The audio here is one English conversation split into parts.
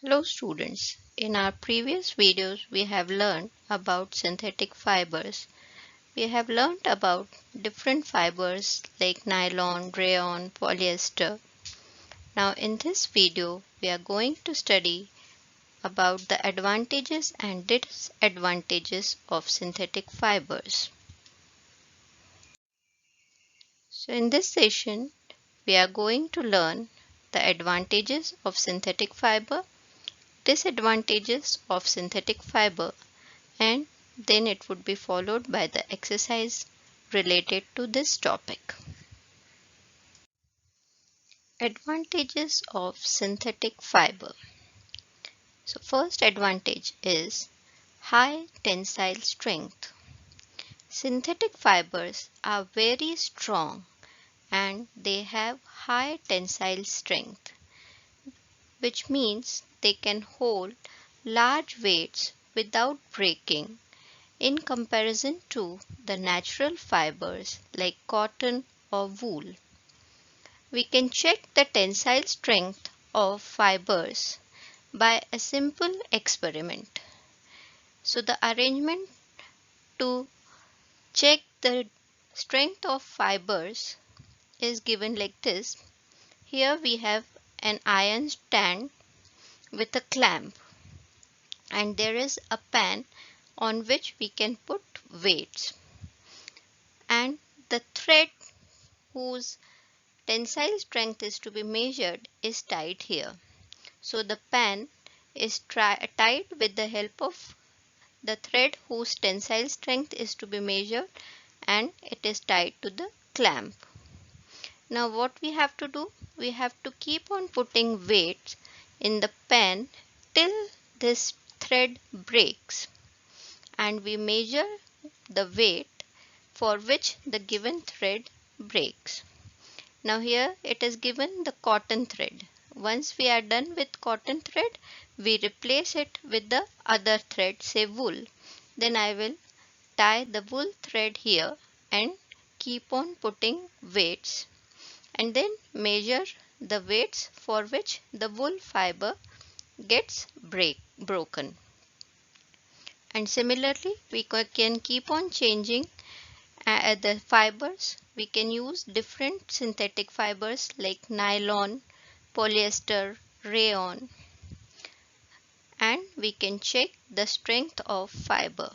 Hello students, in our previous videos we have learned about synthetic fibers. We have learned about different fibers like nylon, rayon, polyester. Now in this video we are going to study about the advantages and disadvantages of synthetic fibers. So in this session we are going to learn the advantages of synthetic fiber, disadvantages of synthetic fiber, and then it would be followed by the exercise related to this topic. Advantages of synthetic fiber. So first advantage is high tensile strength. Synthetic fibers are very strong and they have high tensile strength, which means they can hold large weights without breaking in comparison to the natural fibers like cotton or wool. We can check the tensile strength of fibers by a simple experiment. So the arrangement to check the strength of fibers is given like this. Here we have an iron stand with a clamp, and there is a pan on which we can put weights, and the thread whose tensile strength is to be measured is tied here. So the pan is tied with the help of the thread whose tensile strength is to be measured, and it is tied to the clamp. Now what we have to do? We have to keep on putting weights in the pan till this thread breaks, and we measure the weight for which the given thread breaks. Now here it is given the cotton thread. Once we are done with cotton thread, we replace it with the other thread, say wool. Then I will tie the wool thread here and keep on putting weights, and then measure the weights for which the wool fiber gets broken. And similarly, we can keep on changing the fibers. We can use different synthetic fibers like nylon, polyester, rayon, and we can check the strength of fiber.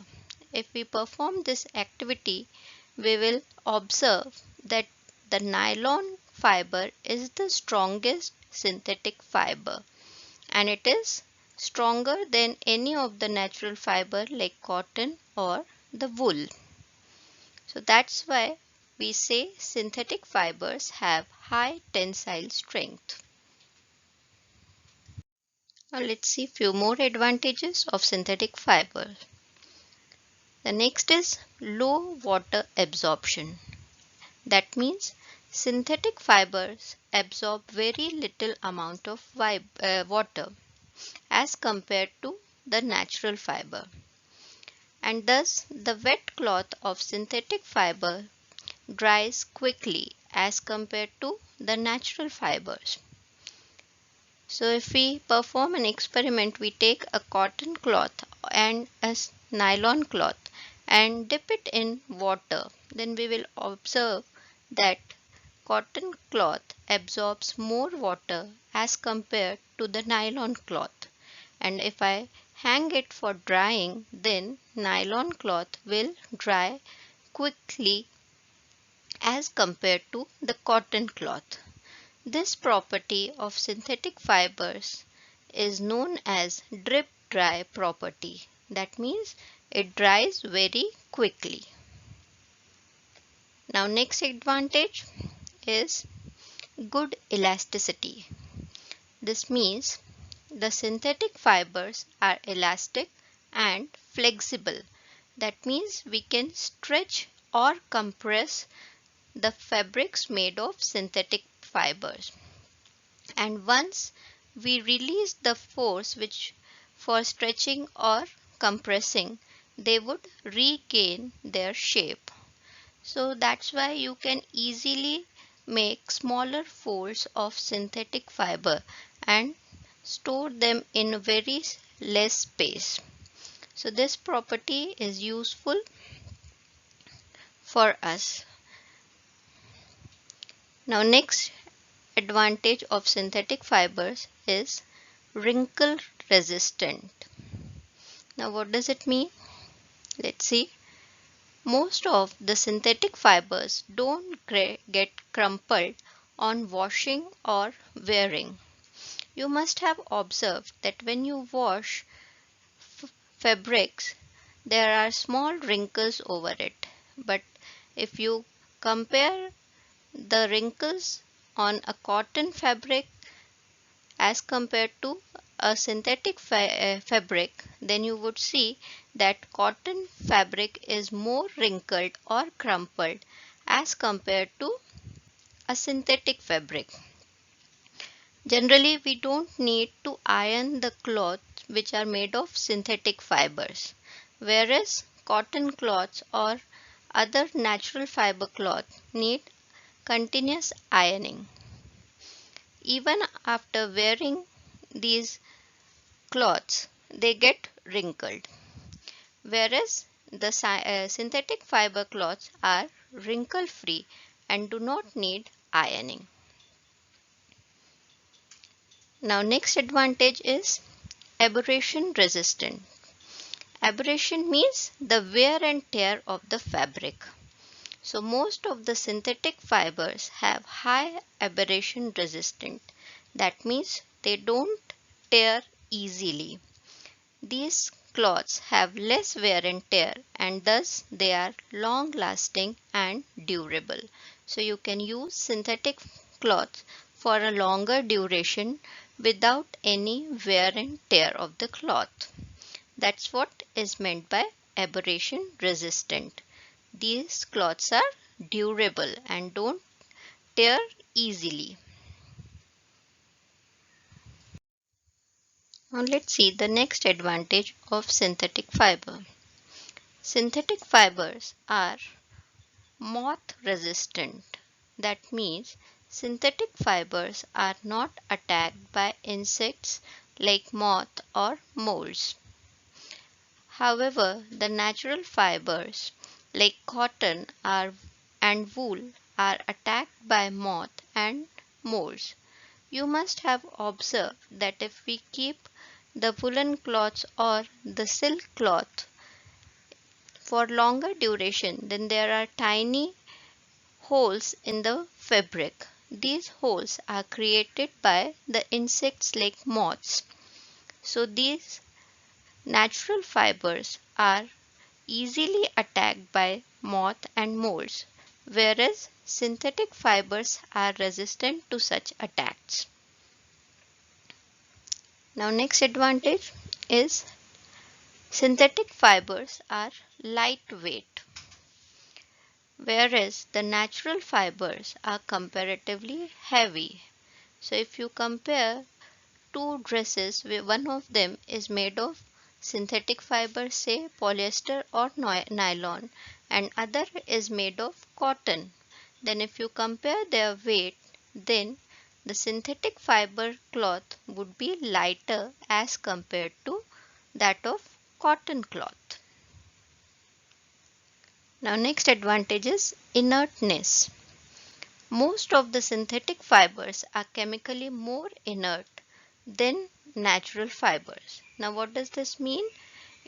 If we perform this activity, we will observe that the nylon fiber is the strongest synthetic fiber, and it is stronger than any of the natural fiber like cotton or the wool. So that's why we say synthetic fibers have high tensile strength. Now let's see few more advantages of synthetic fiber. The next is low water absorption. That means synthetic fibers absorb very little amount of water as compared to the natural fiber, and thus the wet cloth of synthetic fiber dries quickly as compared to the natural fibers. So if we perform an experiment, we take a cotton cloth and a nylon cloth and dip it in water, then we will observe that cotton cloth absorbs more water as compared to the nylon cloth. And if I hang it for drying, then nylon cloth will dry quickly as compared to the cotton cloth. This property of synthetic fibers is known as drip dry property. That means it dries very quickly. Now next advantage is good elasticity. This means the synthetic fibers are elastic and flexible. That means we can stretch or compress the fabrics made of synthetic fibers. And once we release the force which for stretching or compressing, they would regain their shape. So that's why you can easily make smaller folds of synthetic fiber, and store them in very less space. So this property is useful for us. Now next advantage of synthetic fibers is wrinkle resistant. Now what does it mean? Let's see. Most of the synthetic fibers don't get crumpled on washing or wearing. You must have observed that when you wash fabrics, there are small wrinkles over it. But if you compare the wrinkles on a cotton fabric as compared to a synthetic fabric, then you would see that cotton fabric is more wrinkled or crumpled as compared to a synthetic fabric. Generally, we don't need to iron the cloths which are made of synthetic fibers, whereas cotton cloths or other natural fiber cloth need continuous ironing. Even after wearing these cloths, they get wrinkled, whereas the synthetic fiber cloths are wrinkle free and do not need ironing. Now next advantage is abrasion resistant. Abrasion means the wear and tear of the fabric. So most of the synthetic fibers have high abrasion resistant. That means they don't tear easily. These cloths have less wear and tear and thus they are long lasting and durable. So you can use synthetic cloths for a longer duration without any wear and tear of the cloth. That's what is meant by abrasion resistant. These cloths are durable and don't tear easily. Now let's see the next advantage of synthetic fiber. Synthetic fibers are moth resistant. That means synthetic fibers are not attacked by insects like moth or molds. However, the natural fibers like cotton and wool are attacked by moth and molds. You must have observed that if we keep the woolen cloths or the silk cloth for longer duration, then there are tiny holes in the fabric. These holes are created by the insects like moths. So these natural fibers are easily attacked by moth and molds, whereas synthetic fibers are resistant to such attacks. Now next advantage is synthetic fibers are lightweight, whereas the natural fibers are comparatively heavy. So if you compare two dresses where one of them is made of synthetic fiber, say polyester or nylon, and other is made of cotton, then if you compare their weight, then the synthetic fiber cloth would be lighter as compared to that of cotton cloth. Now next advantage is inertness. Most of the synthetic fibers are chemically more inert than natural fibers. Now what does this mean?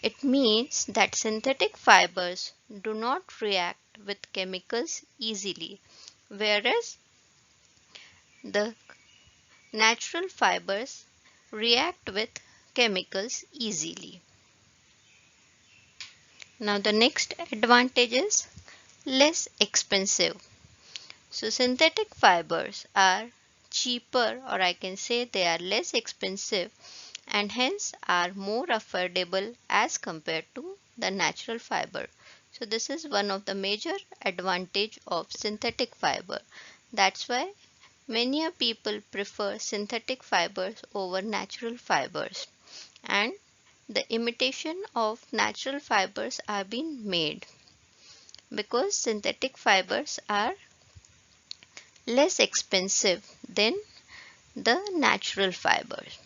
It means that synthetic fibers do not react with chemicals easily, whereas the natural fibers react with chemicals easily. Now the next advantage is less expensive. So synthetic fibers are cheaper, or I can say they are less expensive and hence are more affordable as compared to the natural fiber. So this is one of the major advantage of synthetic fiber. That's why many people prefer synthetic fibers over natural fibers, and the imitation of natural fibers are being made because synthetic fibers are less expensive than the natural fibers.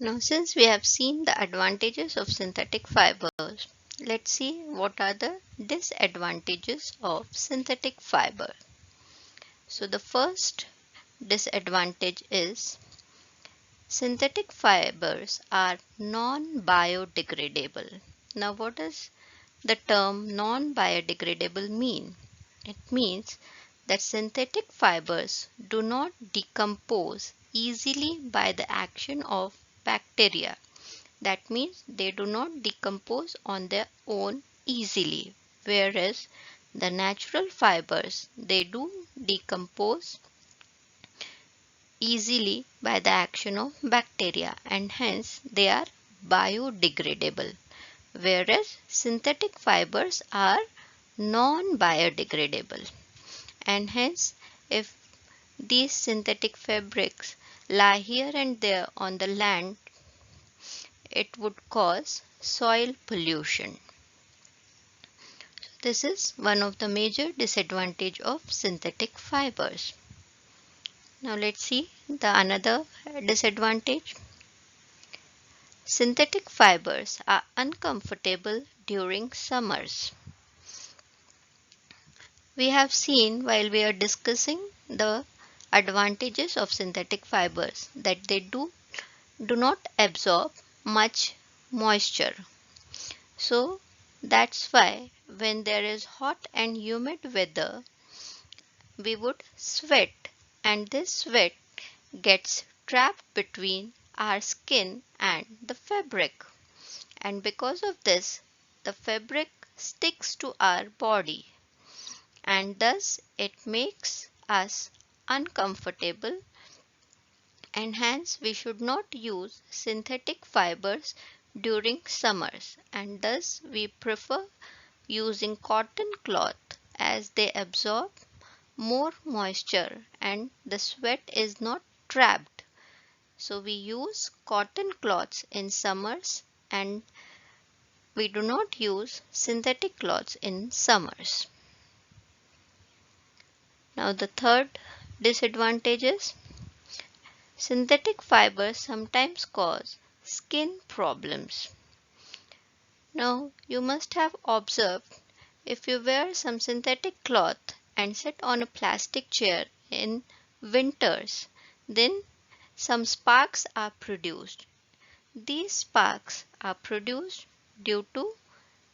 Now, since we have seen the advantages of synthetic fibers, let's see what are the disadvantages of synthetic fiber. So, the first disadvantage is synthetic fibers are non-biodegradable. Now, what does the term non-biodegradable mean? It means that synthetic fibers do not decompose easily by the action of bacteria. That means they do not decompose on their own easily, whereas the natural fibers they do decompose easily by the action of bacteria and hence they are biodegradable, whereas synthetic fibers are non-biodegradable and hence if these synthetic fabrics lie here and there on the land, it would cause soil pollution. This is one of the major disadvantage of synthetic fibers. Now let's see the another disadvantage. Synthetic fibers are uncomfortable during summers. We have seen while we are discussing the advantages of synthetic fibers that they do not absorb much moisture. So that's why when there is hot and humid weather, we would sweat and this sweat gets trapped between our skin and the fabric. And because of this, the fabric sticks to our body and thus it makes us uncomfortable and hence we should not use synthetic fibers during summers and thus we prefer using cotton cloth as they absorb more moisture and the sweat is not trapped. So we use cotton cloths in summers and we do not use synthetic cloths in summers. Now the third disadvantage is synthetic fibers sometimes cause skin problems. Now you must have observed if you wear some synthetic cloth and sit on a plastic chair in winters, then some sparks are produced. These sparks are produced due to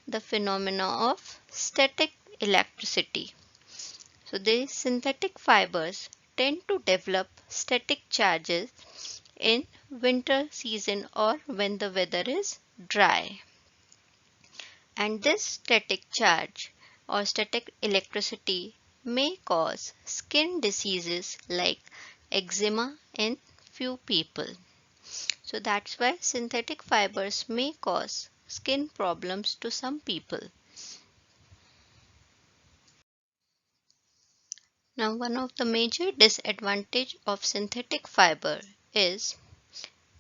the phenomena of static electricity. So these synthetic fibers tend to develop static charges in winter season or when the weather is dry. And this static charge or static electricity may cause skin diseases like eczema in few people. So that's why synthetic fibers may cause skin problems to some people. Now one of the major disadvantage of synthetic fiber is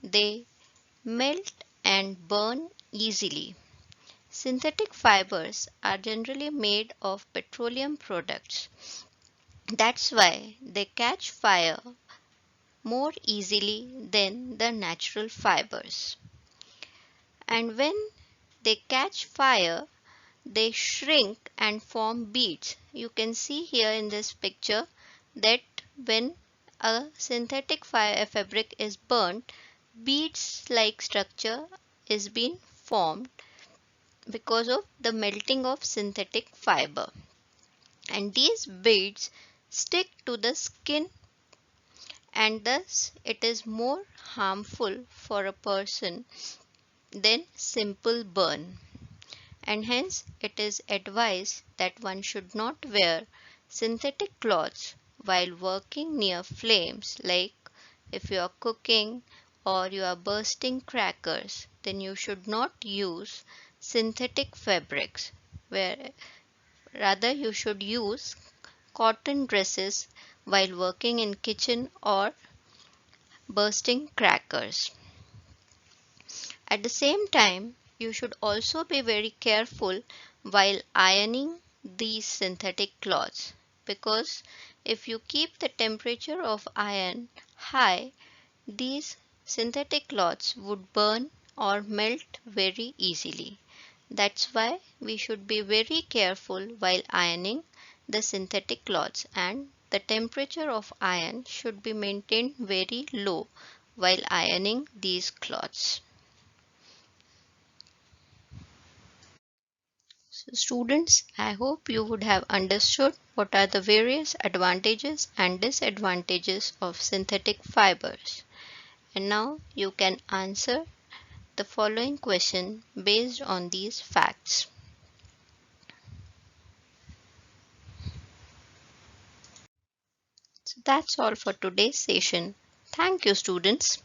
they melt and burn easily. Synthetic fibers are generally made of petroleum products. That's why they catch fire more easily than the natural fibers. And when they catch fire, they shrink and form beads. You can see here in this picture that when a synthetic fabric is burnt, beads like structure is being formed because of the melting of synthetic fiber. And these beads stick to the skin and thus it is more harmful for a person than simple burn. And hence it is advised that one should not wear synthetic cloths while working near flames, like if you are cooking or you are bursting crackers, then you should not use synthetic fabrics, where rather you should use cotton dresses while working in kitchen or bursting crackers. At the same time, you should also be very careful while ironing these synthetic cloths because if you keep the temperature of iron high, these synthetic cloths would burn or melt very easily. That's why we should be very careful while ironing the synthetic cloths, and the temperature of iron should be maintained very low while ironing these cloths. So students, I hope you would have understood what are the various advantages and disadvantages of synthetic fibers. And now you can answer the following question based on these facts. So that's all for today's session. Thank you, students.